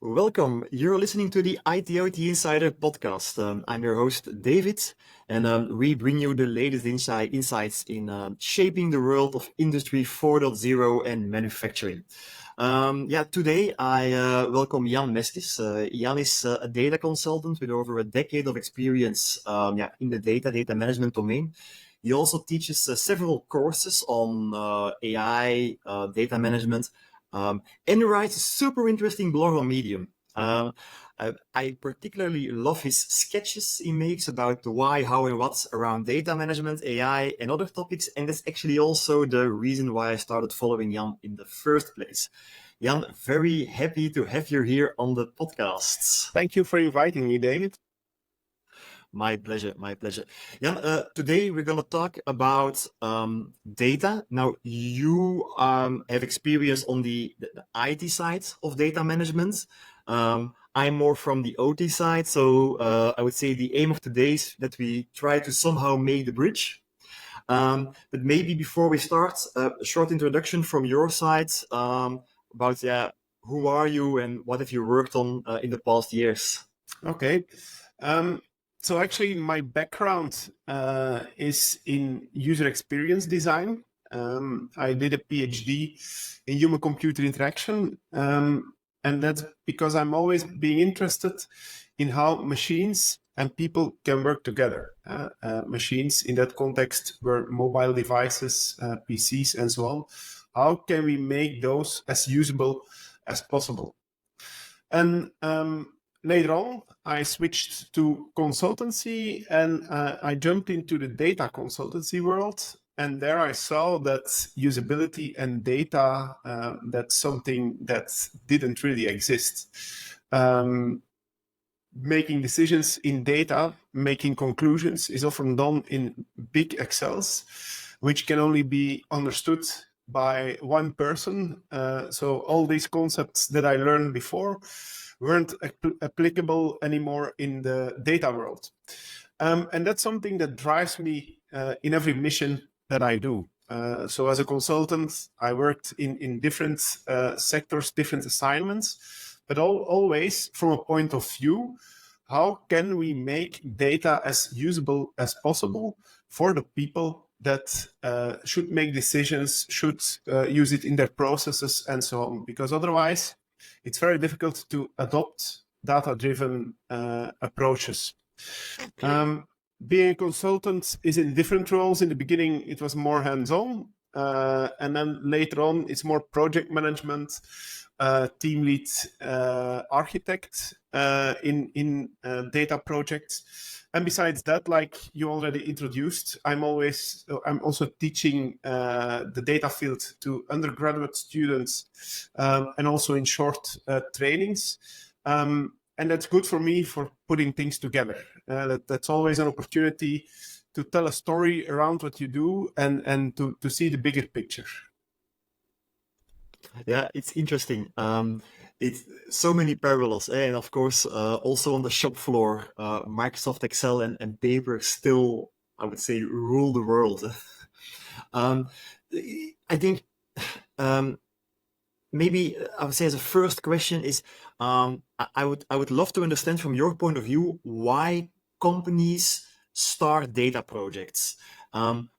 Welcome. You're listening to the IT/OT Insider podcast. I'm your host, David, and we bring you the latest insights in shaping the world of Industry 4.0 and manufacturing. Today I welcome Jan Meskens. Jan is a data consultant with over a decade of experience in the data management domain. He also teaches several courses on AI, data management, and writes a super interesting blog on Medium. I particularly love his sketches he makes about the why, how, and what around data management, AI, and other topics. And that's actually also the reason why I started following Jan in the first place. Jan, very happy to have you here on the podcasts. Thank you for inviting me, David. My pleasure, my pleasure. Jan, today we're going to talk about data. Now, you have experience on the IT side of data management. I'm more from the OT side, so I would say the aim of today is that we try to somehow make the bridge. But maybe before we start, a short introduction from your side about who are you and what have you worked on in the past years? Okay. So actually, my background is in user experience design. I did a PhD in human-computer interaction, and that's because I'm always being interested in how machines and people can work together. Machines in that context were mobile devices, PCs, and so on. How can we make those as usable as possible? And later on, I switched to consultancy and I jumped into the data consultancy world. And there I saw that usability and data, that's something that didn't really exist. Making decisions in data, making conclusions is often done in big Excels, which can only be understood by one person. So all these concepts that I learned before weren't applicable anymore in the data world. And that's something that drives me in every mission that I do. So as a consultant, I worked in different sectors, different assignments, but always from a point of view, how can we make data as usable as possible for the people that should make decisions, should use it in their processes and so on? Because otherwise, it's very difficult to adopt data-driven approaches. Being a consultant is in different roles. In the beginning, it was more hands-on. And then later on, it's more project management, team lead, architect in data projects. And besides that, like you already introduced, I'm also teaching the data field to undergraduate students and also in short trainings. And that's good for me for putting things together. That's always an opportunity to tell a story around what you do and to see the bigger picture. Yeah, it's interesting. It's so many parallels, and of course, also on the shop floor, Microsoft Excel and paper still, I would say, rule the world. um, I think maybe I would say as a first question is, I would love to understand from your point of view why companies start data projects.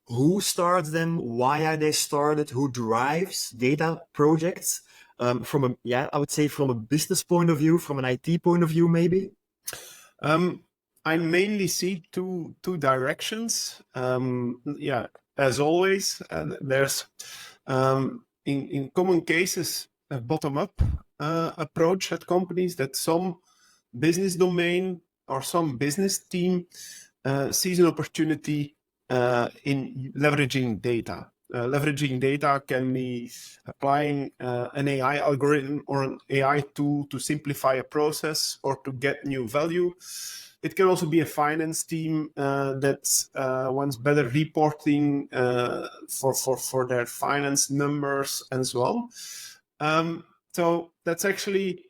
Who starts them? Why are they started? Who drives data projects? I would say from a business point of view, from an IT point of view, maybe. I mainly see two directions. As always, there's in common cases a bottom-up approach at companies that some business domain or some business team sees an opportunity in leveraging data. Leveraging data can be applying an AI algorithm or an AI tool to simplify a process or to get new value. It can also be a finance team that wants better reporting for their finance numbers and so on. So that's actually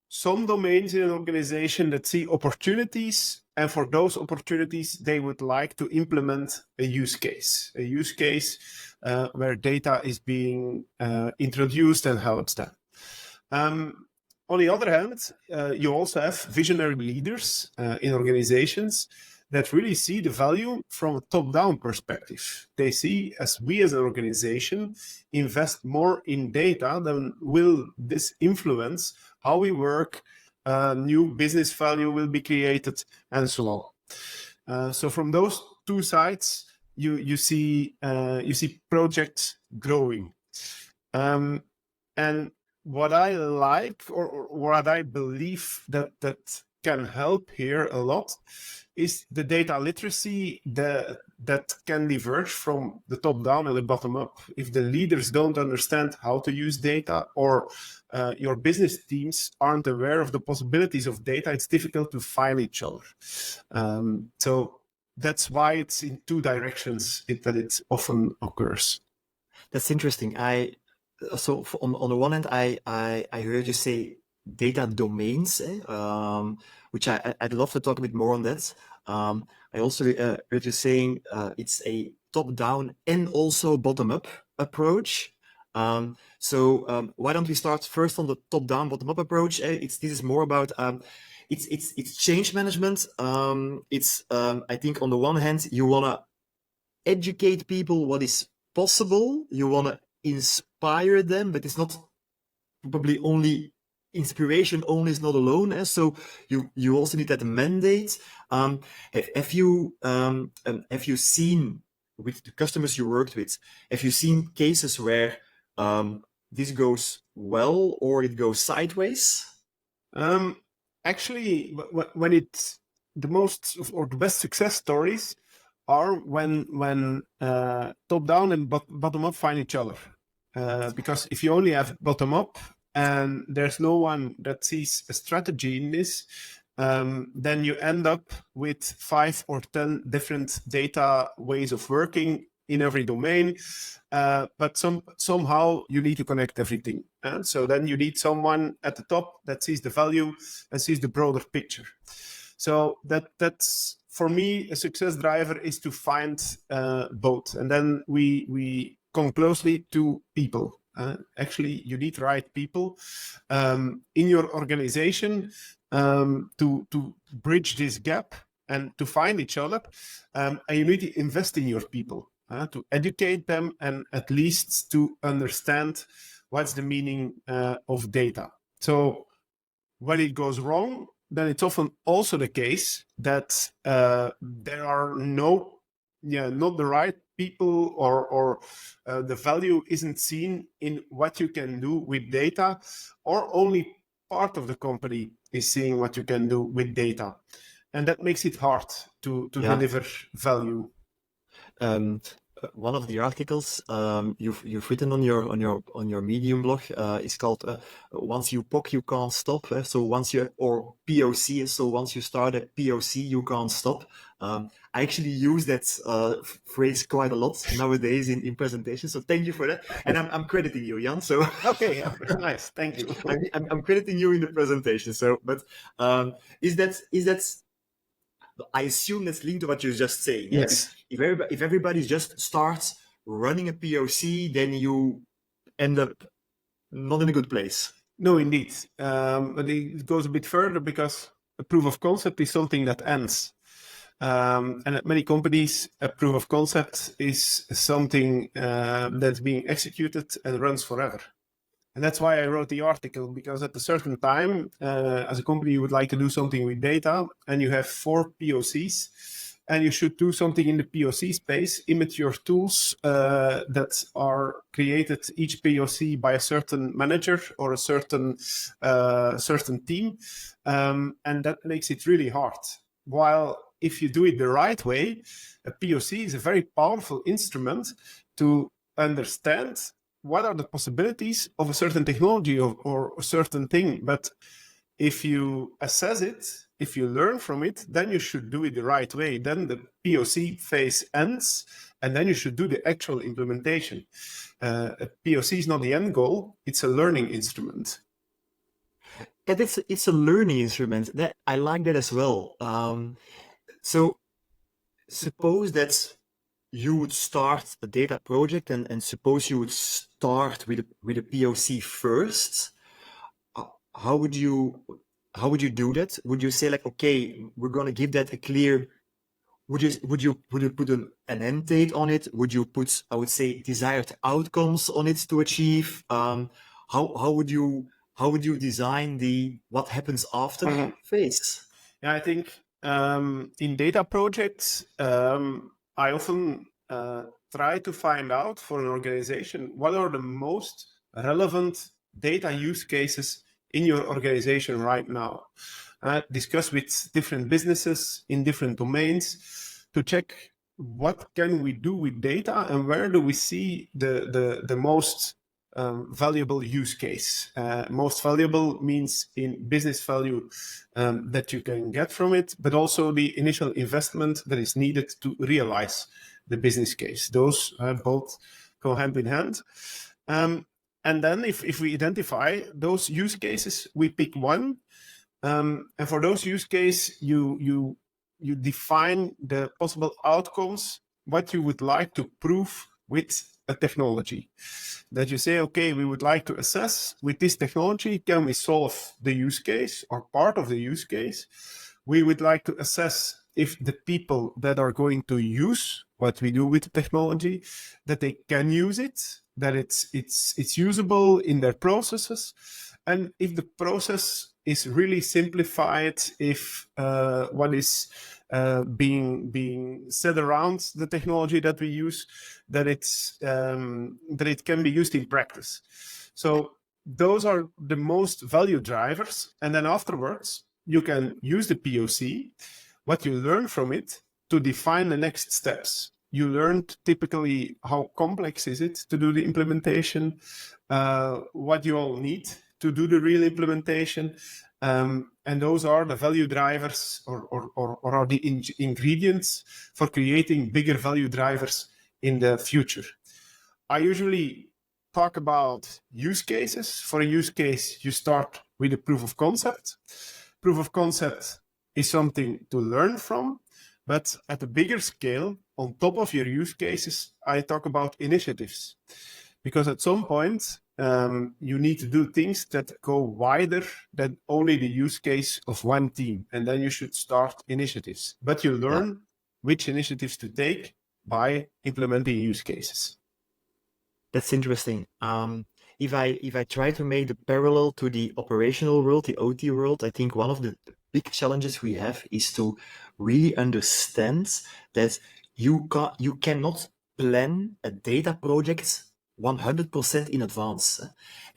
some domains in an organization that see opportunities, and for those opportunities, they would like to implement a use case where data is being introduced and how it's done. On the other hand, you also have visionary leaders in organizations that really see the value from a top-down perspective. They see, as we as an organization invest more in data, then will this influence how we work, new business value will be created, and so on. So from those two sides, you see projects growing. And what I like, or what I believe that can help here a lot, is the data literacy that can diverge from the top down and the bottom up. If the leaders don't understand how to use data, or your business teams aren't aware of the possibilities of data, it's difficult to find each other. So that's why it's in two directions that it often occurs. That's interesting. So on the one hand, I heard you say data domains, which I'd love to talk a bit more on that. I also heard you saying it's a top-down and also bottom-up approach. So why don't we start first on the top-down, bottom-up approach? This is more about it's change management. I think on the one hand you wanna educate people what is possible. You wanna inspire them, but it's not probably only inspiration only is not alone. So you also need that mandate. Have you seen, with the customers you worked with, have you seen cases where this goes well or it goes sideways? Actually, when it's the most or the best success stories are when top down and bottom up find each other. Because if you only have bottom up and there's no one that sees a strategy in this, then you end up with 5 or 10 different data ways of working in every domain. But somehow you need to connect everything. So then you need someone at the top that sees the value and sees the broader picture. So that's, for me, a success driver is to find both. And then we come closely to people. Actually, you need right people in your organization to bridge this gap and to find each other. And you need to invest in your people to educate them and at least to understand what's the meaning of data. So when it goes wrong, then it's often also the case that there are not the right people, or the value isn't seen in what you can do with data, or only part of the company is seeing what you can do with data, and that makes it hard to deliver value. One of the articles you've written on your Medium blog is called "Once you PoC, you can't stop." So once you, or PoC, so once you start a PoC, you can't stop. I actually use that phrase quite a lot nowadays in presentations. So thank you for that, and I'm crediting you, Jan. So okay, nice, thank you. I'm crediting you in the presentation. So, but is that? I assume that's linked to what you're just saying. Yes. If everybody just starts running a POC, then you end up not in a good place. No, indeed. But it goes a bit further, because a proof of concept is something that ends. And at many companies, a proof of concept is something that's being executed and runs forever. And that's why I wrote the article, because at a certain time, as a company, you would like to do something with data, and you have 4 POCs, and you should do something in the POC space, immature tools that are created, each POC by a certain manager or a certain team, and that makes it really hard. While if you do it the right way, a POC is a very powerful instrument to understand what are the possibilities of a certain technology or a certain thing. But if you assess it, if you learn from it, then you should do it the right way. Then the POC phase ends, and then you should do the actual implementation. A POC is not the end goal, it's a learning instrument. And it's a learning instrument. That I like that as well. So suppose that you would start a data project, and suppose you would start with a POC first. how would you do that? Would you say like, okay, we're gonna give that a clear? Would you put an end date on it? Would you put, I would say, desired outcomes on it to achieve? How would you design the what happens after Mhm. phase? Yeah, I think in data projects, I often try to find out for an organization what are the most relevant data use cases in your organization right now. Discuss with different businesses in different domains to check what can we do with data and where do we see the most valuable use case. Most valuable means in business value that you can get from it, but also the initial investment that is needed to realize the business case. Those both go hand in hand. And then if we identify those use cases, we pick one. And for those use case, you define the possible outcomes, what you would like to prove with a technology. That you say, okay, we would like to assess with this technology, can we solve the use case or part of the use case? We would like to assess if the people that are going to use what we do with the technology, that they can use it, that it's usable in their processes, and if the process is really simplified, if what is being said around the technology that we use, that it can be used in practice. So those are the most value drivers, and then afterwards you can use the POC, what you learn from it, to define the next steps. You learned typically how complex is it to do the implementation, what you all need to do the real implementation. And those are the value drivers or are the ingredients for creating bigger value drivers in the future. I usually talk about use cases. For a use case, you start with a proof of concept. Proof of concept is something to learn from, but at a bigger scale, on top of your use cases, I talk about initiatives. Because at some point, you need to do things that go wider than only the use case of one team. And then you should start initiatives. But you Yeah, learn which initiatives to take by implementing use cases. that's interesting. If I try to make the parallel to the operational world, the OT world, I think one of the big challenges we have is to really understand that you cannot plan a data project 100% in advance.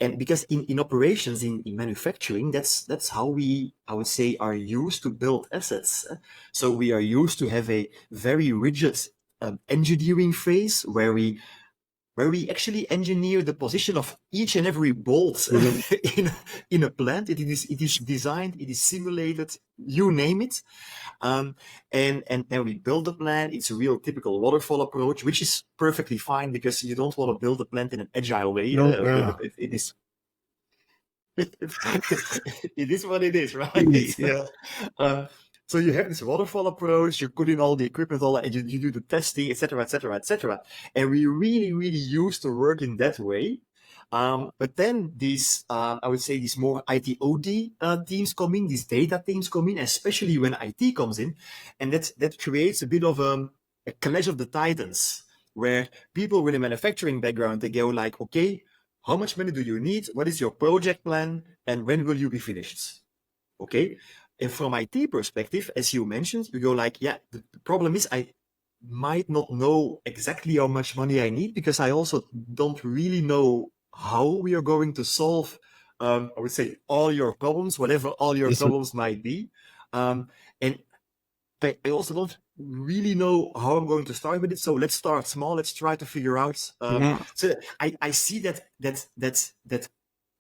And because in operations, in manufacturing, that's how we, I would say, are used to build assets. So we are used to have a very rigid engineering phase where we actually engineer the position of each and every bolt in a plant. It is designed, it is simulated, you name it. And then we build the plant. It's a real typical waterfall approach, which is perfectly fine because you don't want to build a plant in an agile way. No, yeah. It is it is what it is, right? Yeah. Uh, so you have this waterfall approach, you put in all the equipment, all that, and you do the testing, etc., etc., etc. And we really, really used to work in that way. But then these, I would say, these more IT/OT teams come in, these data teams come in, especially when IT comes in, and that creates a bit of a clash of the titans, where people with a manufacturing background, they go like, okay, how much money do you need? What is your project plan? And when will you be finished? Okay. And from IT perspective, as you mentioned, you go like, yeah, the problem is I might not know exactly how much money I need because I also don't really know how we are going to solve, I would say, all your problems, whatever all your Yes. problems might be. And I also don't really know how I'm going to start with it. So let's start small. Let's try to figure out. Mhm. So I see that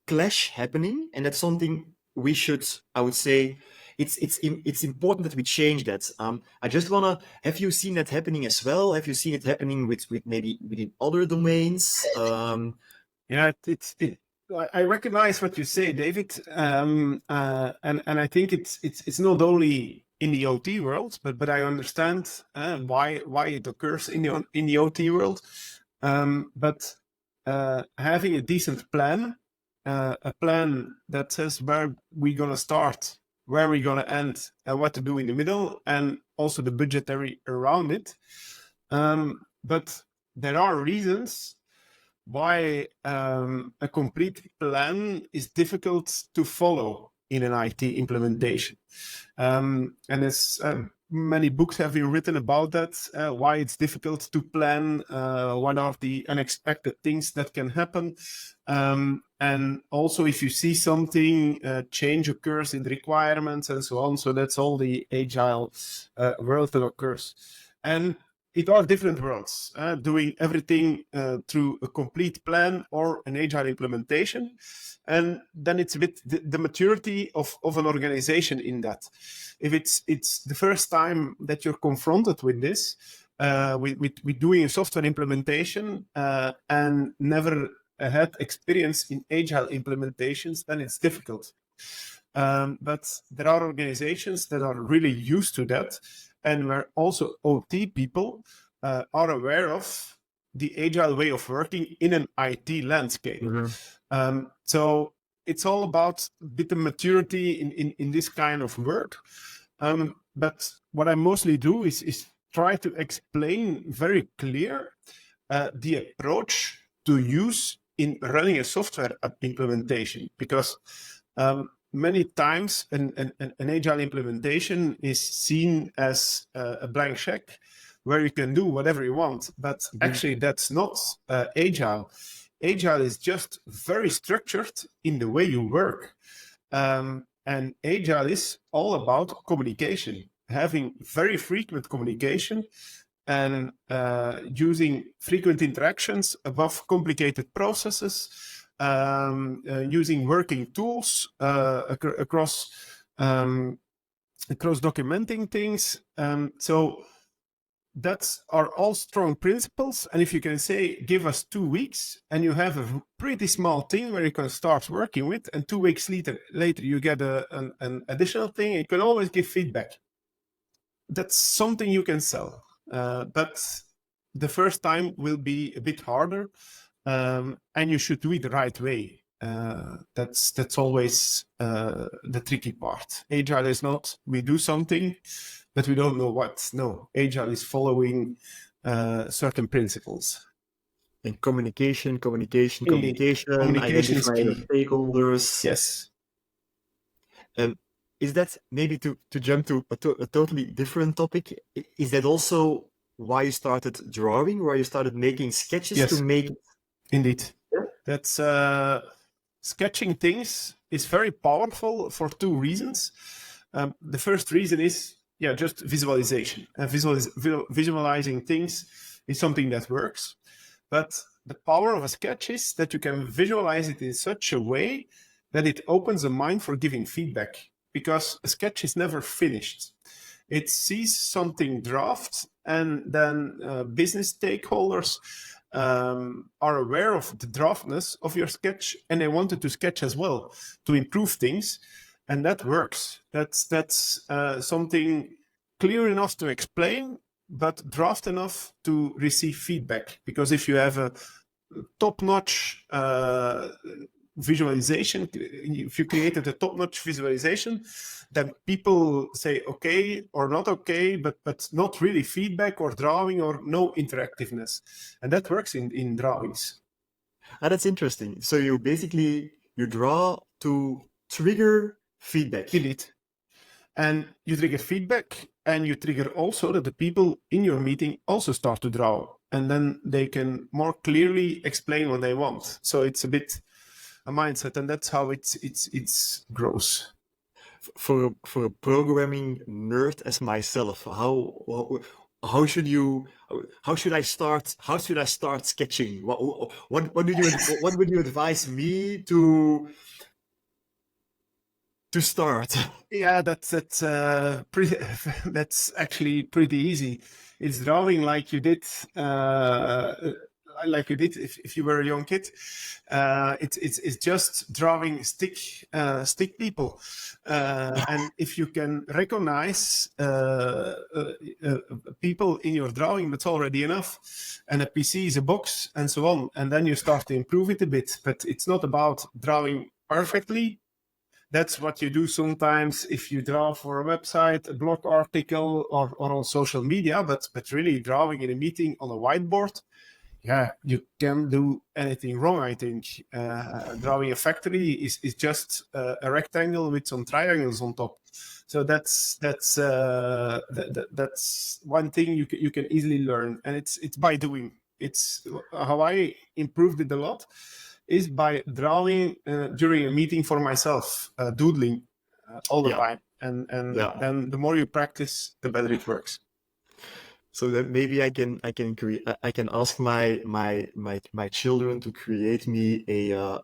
clash happening, and that's something we should, I would say, it's important that we change that. I just wanna. Have you seen that happening as well? Have you seen it happening with maybe within other domains? Yeah, I recognize what you say, David, and I think it's not only in the OT world, but I understand why it occurs in the OT world. But having a decent plan a plan that says where we're going to start, where we're going to end, and what to do in the middle, and also the budgetary around it. But there are reasons why a complete plan is difficult to follow in an IT implementation. And as many books have been written about that, why it's difficult to plan, what are the unexpected things that can happen. And also if you see something, change occurs in the requirements and so on. So that's all the agile world that occurs. And it are different worlds, doing everything through a complete plan or an agile implementation. And then it's a bit the maturity of an organization in that. If it's the first time that you're confronted with this, with doing a software implementation and never had experience in agile implementations, then it's difficult. But there are organizations that are really used to that, and where also OT people are aware of the agile way of working in an IT landscape. Mm-hmm. So it's all about a bit of maturity in this kind of work. But what I mostly do is try to explain very clear the approach to use in running a software implementation, because many times an agile implementation is seen as a blank check where you can do whatever you want. But actually, that's not agile. Agile is just very structured in the way you work. And agile is all about communication, having very frequent communication and using frequent interactions above complicated processes, using working tools across documenting things. So that's are all strong principles. And if you can say, give us 2 weeks, and you have a pretty small team where you can start working with, and 2 weeks later you get an additional thing, you can always give feedback. That's something you can sell. But the first time will be a bit harder, and you should do it the right way. That's always the tricky part. Agile is not, we do something, but we don't know what. No, Agile is following certain principles. And communication, Communication identifying stakeholders. Yes. Is that, maybe to jump to a totally different topic, is that also why you started drawing, why you started making sketches? Yes. To make... Indeed. Yeah. That's sketching things is very powerful for 2 reasons. The first reason is just visualization. Visualizing things is something that works. But the power of a sketch is that you can visualize it in such a way that it opens a mind for giving feedback, because a sketch is never finished. It sees something draft, and then business stakeholders are aware of the draftness of your sketch, and they wanted to sketch as well to improve things, and that works. That's something clear enough to explain, but draft enough to receive feedback. Because if you have a top-notch visualization, if you created a top-notch visualization, then people say okay or not okay, but not really feedback or drawing or no interactiveness, and that works in drawings. That's interesting. So you basically draw to trigger feedback. Indeed. And you trigger feedback, and you trigger also that the people in your meeting also start to draw, and then they can more clearly explain what they want. So it's a bit a mindset, and that's how it's grows. For a programming nerd as myself, how should I start sketching? What would you advise me to start? Yeah, that's pretty. That's actually pretty easy. It's drawing like you did like you did if you were a young kid. It's just drawing stick people, and if you can recognize people in your drawing, that's already enough. And a PC is a box, and so on. And then you start to improve it a bit. But it's not about drawing perfectly. That's what you do sometimes if you draw for a website, a blog article, or on social media. But really drawing in a meeting on a whiteboard, yeah, you can't do anything wrong, I think. Drawing a factory is just a rectangle with some triangles on top. So that's one thing you can easily learn, and it's by doing. It's how I improved it a lot is by drawing during a meeting for myself, doodling all the time, and then the more you practice, the better it works. So that maybe I can ask my children to create me a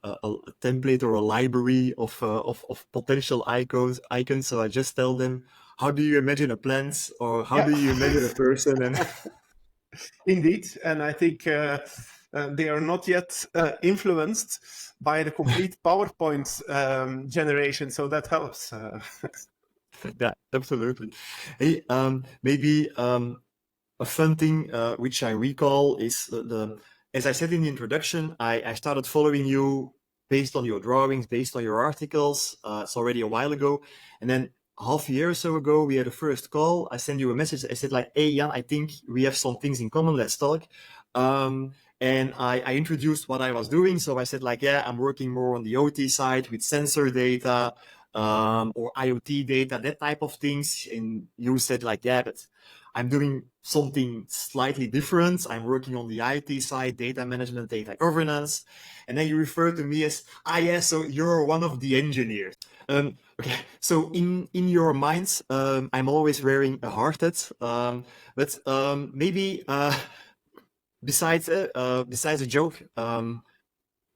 template or a library of potential icons. So I just tell them, how do you imagine a plant, or how do you imagine a person? And indeed, and I think they are not yet influenced by the complete PowerPoint generation, so that helps. Yeah, absolutely. Hey, maybe a fun thing which I recall is as I said in the introduction, I started following you based on your drawings, based on your articles. It's already a while ago, and then half a year or so ago, we had a first call. I sent you a message. I said like, "Hey Jan, I think we have some things in common. Let's talk." And I introduced what I was doing. So I said like, "Yeah, I'm working more on the OT side with sensor data." Or IoT data, that type of things. And you said like, "Yeah, but I'm doing something slightly different. I'm working on the IT side, data management, data governance." And then you refer to me as, yeah, so you're one of the engineers. Okay, so in your minds, I'm always wearing a hard hat, but maybe besides a joke,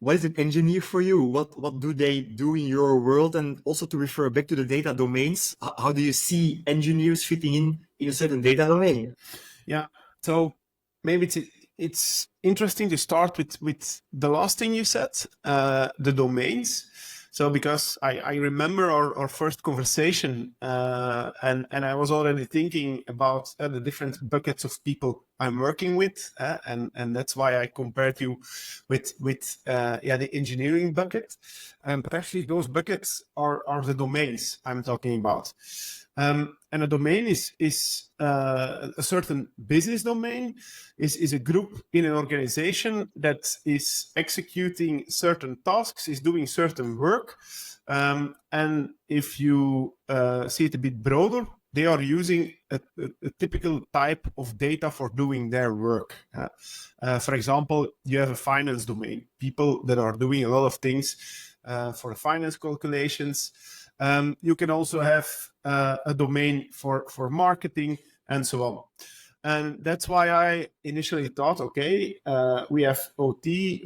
what is an engineer for you? What do they do in your world? And also to refer back to the data domains, how do you see engineers fitting in a certain data domain? Yeah, so maybe it's interesting to start with the last thing you said, the domains. So because I remember our first conversation, and I was already thinking about the different buckets of people I'm working with, and that's why I compared you with the engineering bucket. But actually, those buckets are the domains I'm talking about. And a domain is a certain business domain, is a group in an organization that is executing certain tasks, is doing certain work. And if you see it a bit broader, they are using a typical type of data for doing their work. For example, you have a finance domain, people that are doing a lot of things for finance calculations. You can also have a domain for marketing and so on. And that's why I initially thought, okay, we have OT,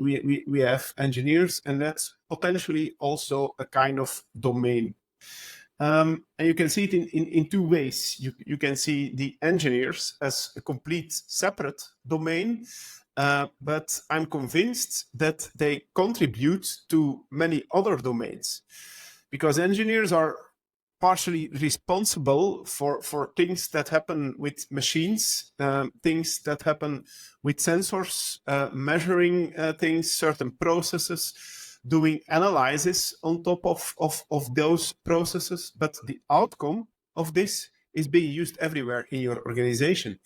we have engineers, and that's potentially also a kind of domain. And you can see it in two ways. You can see the engineers as a complete separate domain, but I'm convinced that they contribute to many other domains, because engineers are partially responsible for things that happen with machines, things that happen with sensors, measuring things, certain processes, doing analysis on top of those processes. But the outcome of this is being used everywhere in your organization.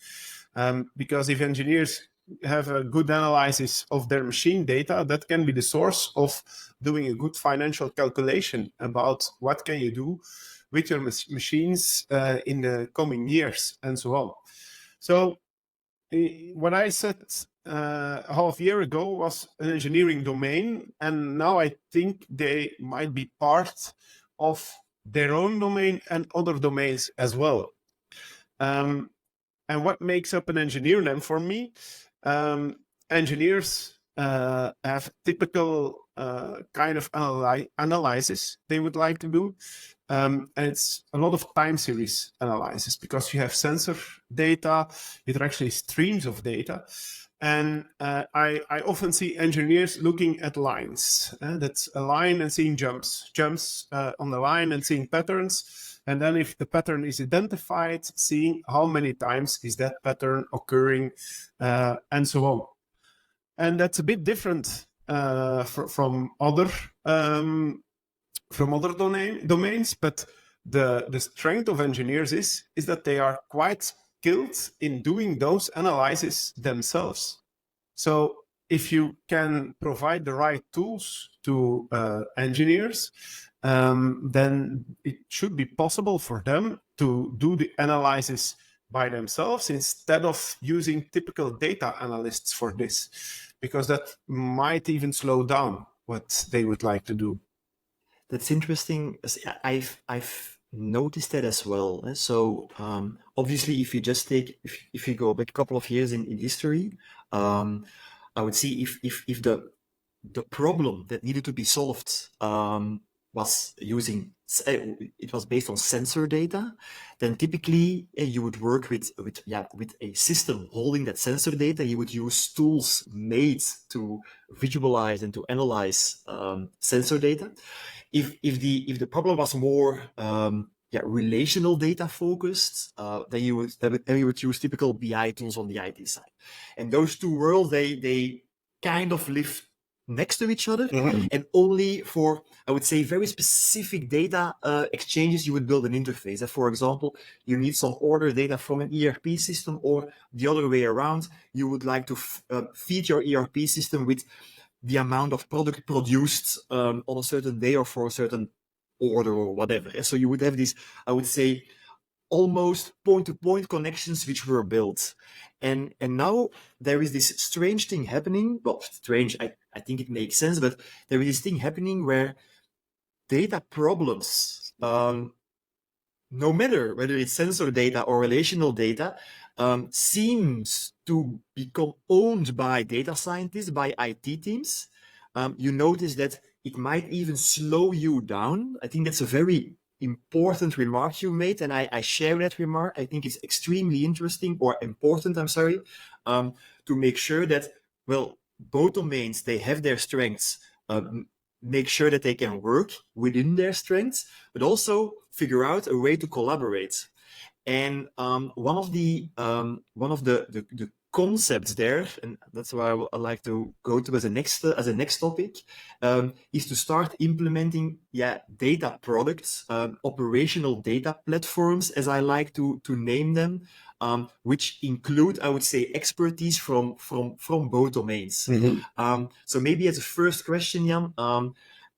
Because if engineers have a good analysis of their machine data, that can be the source of doing a good financial calculation about what can you do with your machines in the coming years and so on. So what I said half a year ago was an engineering domain, and now I think they might be part of their own domain and other domains as well. And what makes up an engineer then for me? Engineers have typical kind of analysis they would like to do. And it's a lot of time series analysis, because you have sensor data, it are actually streams of data. And I often see engineers looking at lines. That's a line and seeing jumps on the line and seeing patterns. And then if the pattern is identified, seeing how many times is that pattern occurring, and so on. And that's a bit different from other domains, but the strength of engineers is that they are quite skilled in doing those analyses themselves. So if you can provide the right tools to engineers, then it should be possible for them to do the analysis by themselves instead of using typical data analysts for this, because that might even slow down what they would like to do. That's interesting. I've noticed that as well. So obviously, if you just take if you go back a couple of years in history, I would see if the problem that needed to be solved was using it was based on sensor data, then typically you would work with a system holding that sensor data. You would use tools made to visualize and to analyze sensor data. If the problem was more relational data focused, then you would use typical BI tools on the IT side. And those two worlds they kind of live next to each other, and only for, I would say, very specific data exchanges you would build an interface. For example, you need some order data from an ERP system, or the other way around, you would like to feed your ERP system with the amount of product produced on a certain day or for a certain order or whatever. So you would have these, I would say, almost point-to-point connections which were built. And now there is this strange thing happening. Well, strange, I think it makes sense, but there is this thing happening where data problems, no matter whether it's sensor data or relational data, seems to become owned by data scientists, by IT teams. You notice that it might even slow you down. I think that's a very important remark you made, and I share that remark. I think it's extremely interesting, or important, I'm sorry, to make sure that, well, both domains, they have their strengths, make sure that they can work within their strengths, but also figure out a way to collaborate. And one of the concepts there, and that's why I like to go to as a next topic, is to start implementing data products, operational data platforms, as I like to name them, which include, I would say, expertise from both domains. So maybe as a first question, Jan,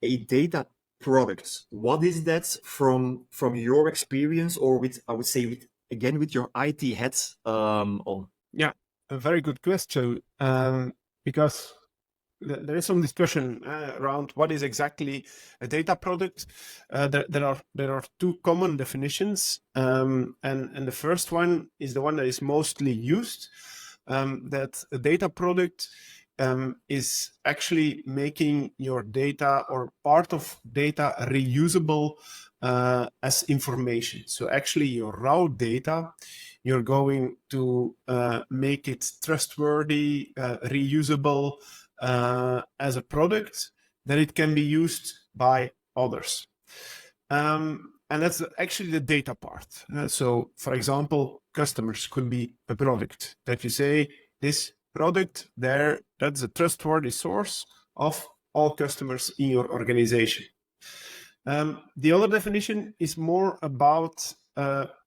a data product, what is that from your experience, or with, I would say, with your IT hat on? Yeah, a very good question, because there is some discussion around what is exactly a data product. There are two common definitions, and the first one is the one that is mostly used, that a data product is actually making your data or part of data reusable as information. So actually your raw data, you're going to make it trustworthy, reusable as a product, that it can be used by others. And that's actually the data part. So for example, customers could be a product that you say, this product there, that's a trustworthy source of all customers in your organization. The other definition is more about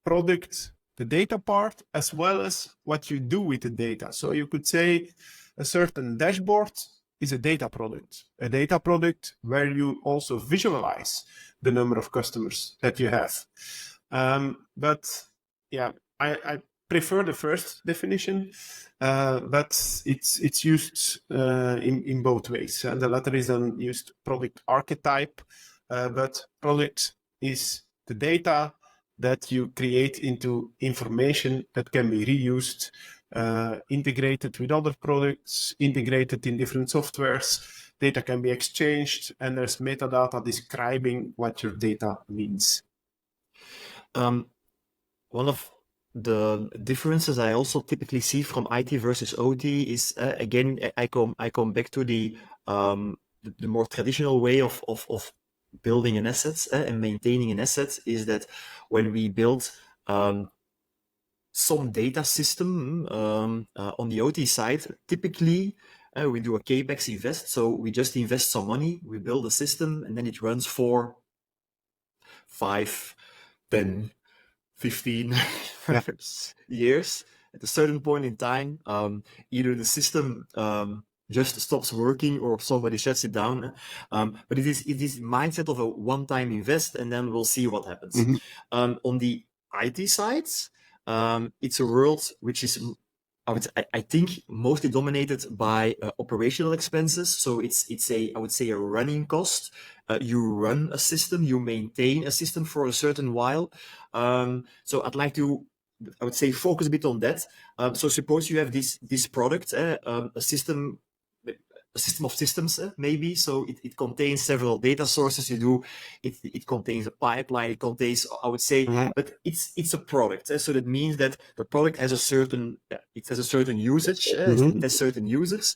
product, the data part, as well as what you do with the data. So you could say a certain dashboard is a data product where you also visualize the number of customers that you have. But yeah, I prefer the first definition, but it's used in both ways. The latter is then used product archetype, but product is the data that you create into information that can be reused, integrated with other products, integrated in different softwares. Data can be exchanged, and there's metadata describing what your data means. One of the differences I also typically see from IT versus OT is again I come back to the more traditional way of building an asset and maintaining an asset is that when we build some data system on the OT side, typically we do a capex invest, so we just invest some money, we build a system, and then it runs for 5, 10, 15 years. At a certain point in time, either the system just stops working or somebody shuts it down. But it is mindset of a one-time invest, and then we'll see what happens. On the IT side, it's a world which is, I think, mostly dominated by operational expenses. So it's I would say a running cost. You run a system, you maintain a system for a certain while. So I'd like to, I would say, focus a bit on that. So suppose you have this product, a system of systems, maybe. So it contains several data sources. It contains a pipeline. It contains, I would say, but it's a product. So that means that the product has a certain usage. It has certain users.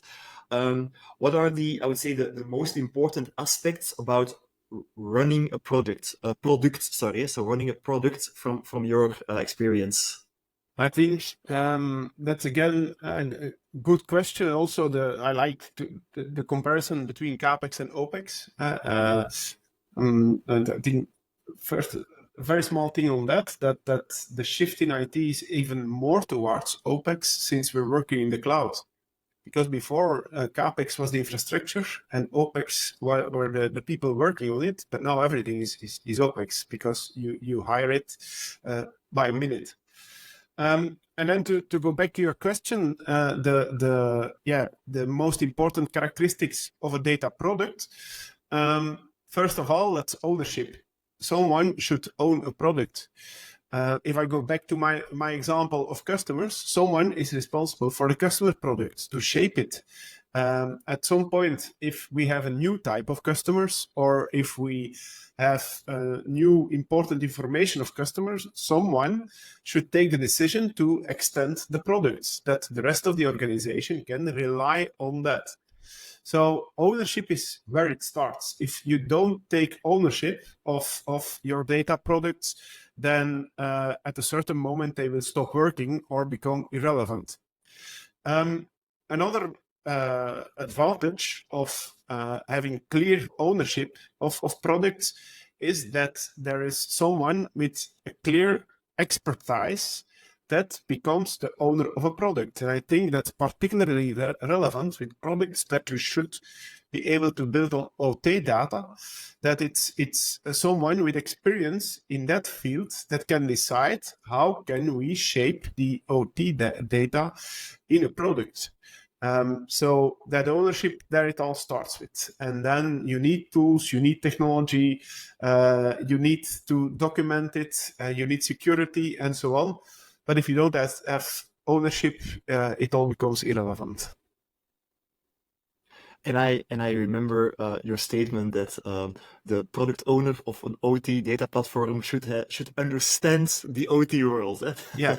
What are I would say, the most important aspects about running a product? So running a product from your experience. I think that's again a good question. Also, I like the comparison between capex and opex. And I think first, a very small thing on that the shift in IT is even more towards opex since we're working in the cloud. Because before capex was the infrastructure and opex were the people working on it, but now everything is opex because you hire it by a minute. And then to go back to your question, the most important characteristics of a data product. First of all, that's ownership. Someone should own a product. If I go back to my example of customers, someone is responsible for the customer product to shape it. At some point, if we have a new type of customers or if we have new important information of customers, someone should take the decision to extend the products that the rest of the organization can rely on that. So ownership is where it starts. If you don't take ownership of your data products, then at a certain moment they will stop working or become irrelevant. Another advantage of having clear ownership of products is that there is someone with a clear expertise that becomes the owner of a product. And I think that's particularly relevant with products that you should be able to build on OT data, that it's someone with experience in that field that can decide how can we shape the OT data in a product. So that ownership, there it all starts with. And then you need tools, you need technology, you need to document it, you need security and so on. But if you don't have ownership, it all becomes irrelevant. And I remember your statement that the product owner of an OT data platform should understand the OT world. Yeah.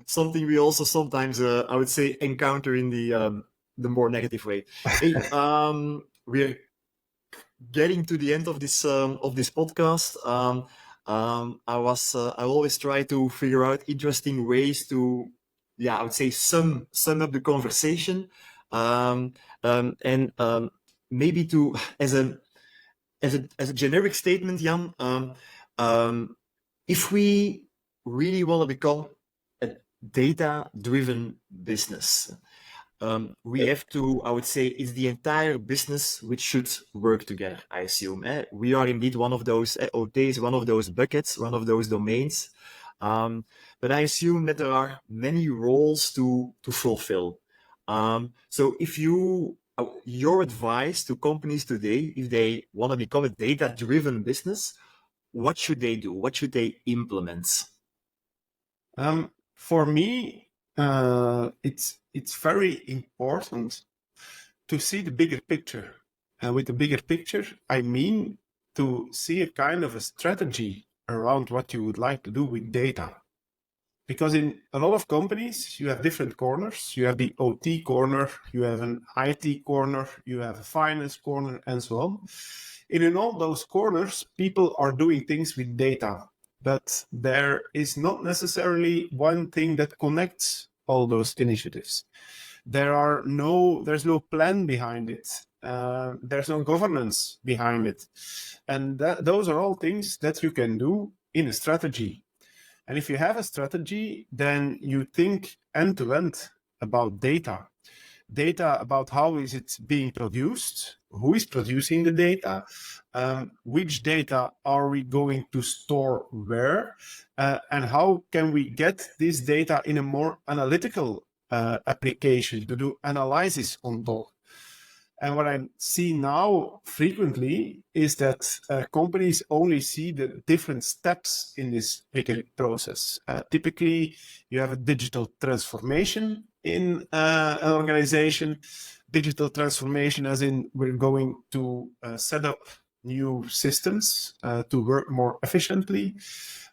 Something we also sometimes, I would say, encounter in the more negative way. Hey, we're getting to the end of this podcast. I always try to figure out interesting ways to, I would say, sum up the conversation, and maybe to as a generic statement, Jan. If we really want to become a data-driven business, we have to, I would say, it's the entire business which should work together, I assume. We are indeed one of those, OT is one of those buckets, one of those domains. But I assume that there are many roles to fulfill. So if your advice to companies today, if they want to become a data-driven business, what should they do? What should they implement? For me, it's very important to see the bigger picture. And with the bigger picture, I mean to see a kind of a strategy around what you would like to do with data. Because in a lot of companies, you have different corners. You have the OT corner, you have an IT corner, you have a finance corner, and so on. And in all those corners, people are doing things with data, but there is not necessarily one thing that connects all those initiatives. There's no plan behind it. There's no governance behind it. And those are all things that you can do in a strategy. And if you have a strategy, then you think end to end about data. Data about how is it being produced, who is producing the data, which data are we going to store where, and how can we get this data in a more analytical application to do analysis on those. And what I see now frequently is that companies only see the different steps in this bigger process. Typically, you have a digital transformation in an organization. Digital transformation as in we're going to set up new systems to work more efficiently,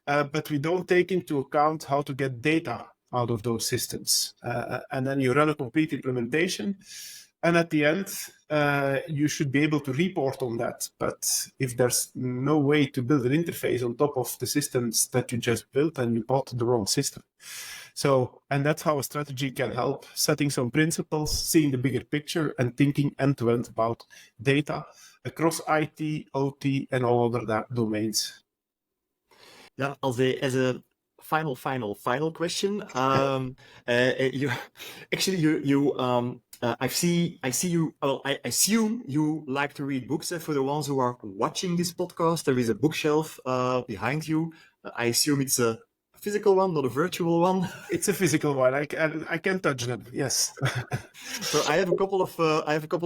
but we don't take into account how to get data out of those systems. And then you run a complete implementation. And at the end, you should be able to report on that. But if there's no way to build an interface on top of the systems that you just built, then you bought the wrong system. So, and that's how a strategy can help, setting some principles, seeing the bigger picture, and thinking end-to-end about data across IT, OT, and all other domains. Yeah, as a final question, you actually I see you. Well, I assume you like to read books. For the ones who are watching this podcast, there is a bookshelf behind you. I assume it's a physical one, not a virtual one. It's a physical one. I can touch them. Yes. So I have a couple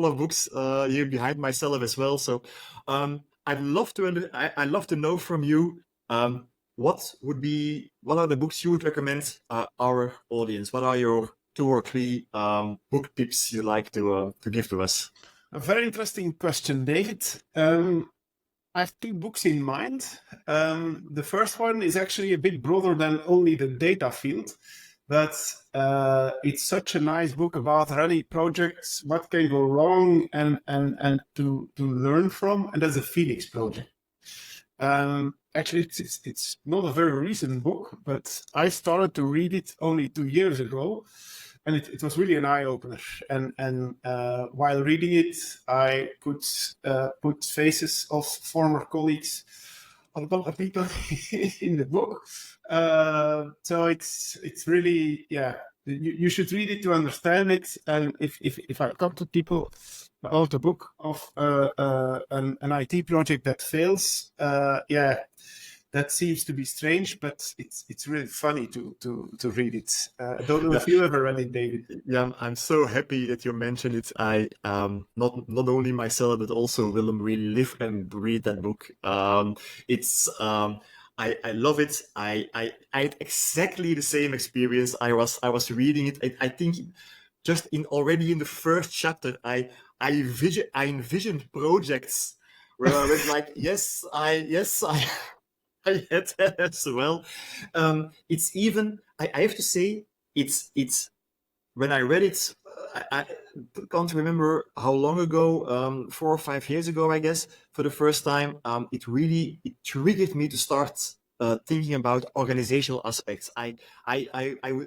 of books here behind myself as well. So I'd love to know from you. What are the books you would recommend our audience? What are your 2 or 3 book tips you like to give to us? A very interesting question, David. I have 2 books in mind. The first one is actually a bit broader than only the data field, but it's such a nice book about running projects, what can go wrong, and to learn from, and that's the Phoenix Project. Actually, it's not a very recent book, but I started to read it only 2 years ago, and it was really an eye-opener. And while reading it, I could put faces of former colleagues on a lot of people in the book. So it's really, yeah, you should read it to understand it. And if I talk to people about a book of an IT project that fails, that seems to be strange, but it's really funny to read it. I don't know if you ever read it, David. Yeah, I'm so happy that you mentioned it. I not only myself but also Willem really live and breathe that book. I love it. I had exactly the same experience. I was reading it. I think just already in the first chapter, I envisioned projects where I was like, yes, I had that as well. It's even, I have to say, it's when I read it, I can't remember how long ago, 4 or 5 years ago, I guess, for the first time. It triggered me to start thinking about organizational aspects. I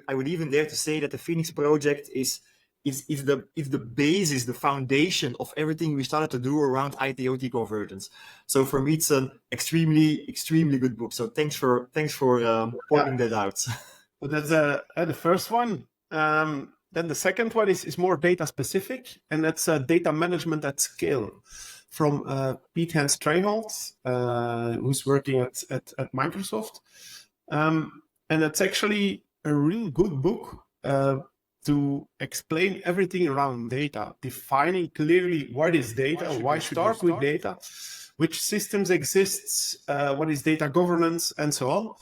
would even dare to say that the Phoenix Project is the basis, the foundation of everything we started to do around IT/OT convergence. So for me, it's an extremely good book. So thanks for pointing that out. So that's the first one. Then the second one is more data specific, and that's data management at scale from Piet Hans Streyholt, who's working at Microsoft. And that's actually a real good book to explain everything around data, defining clearly what is data, why should you start with data, which systems exists, what is data governance, and so on.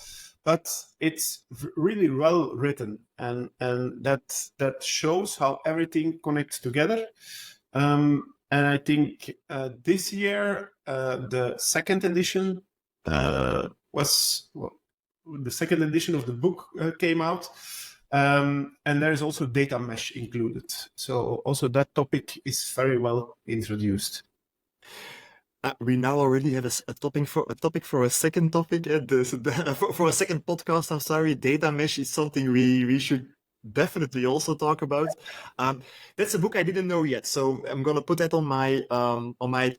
But it's really well written, and that shows how everything connects together. And I think this year, the second edition was the second edition of the book came out. And there's also data mesh included. So also that topic is very well introduced. We now already have a topic for a second topic. For a second podcast, I'm sorry. Data mesh is something we should definitely also talk about. That's a book I didn't know yet, so I'm gonna put that on my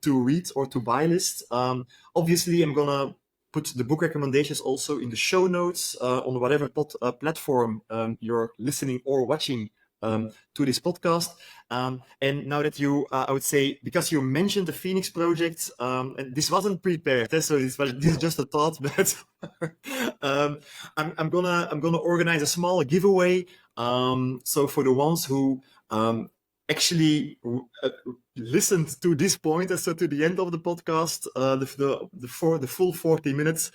to read or to buy list. Obviously, I'm gonna put the book recommendations also in the show notes on whatever platform you're listening or watching to this podcast. And now that you, I would say, because you mentioned the Phoenix project, and this wasn't prepared, so this is just a thought, but I'm gonna organize a small giveaway. So for the ones who actually listened to this point, so to the end of the podcast, the full 40 minutes.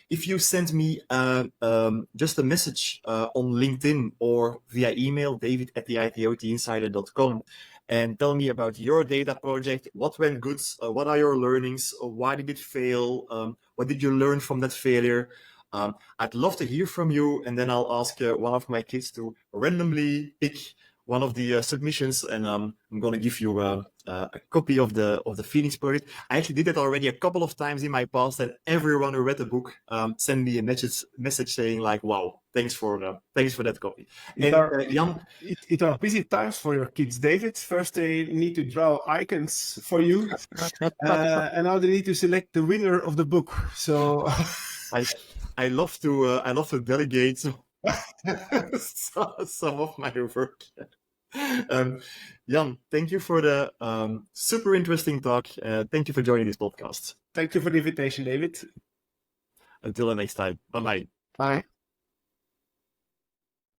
If you send me just a message on LinkedIn or via email, david@theitotInsider.com, and tell me about your data project, what went good, what are your learnings, why did it fail, what did you learn from that failure? I'd love to hear from you, and then I'll ask one of my kids to randomly pick one of the submissions, and I'm going to give you a copy of the Phoenix project. I actually did that already a couple of times in my past, and everyone who read the book sent me a message saying like, "Wow, thanks for that copy." Jan, it are busy times for your kids, David. First, they need to draw icons for you, and now they need to select the winner of the book. So I love to delegate some of my work. Jan, thank you for the super interesting talk. Thank you for joining this podcast. Thank you for the invitation, David. Until the next time. Bye-bye. Bye.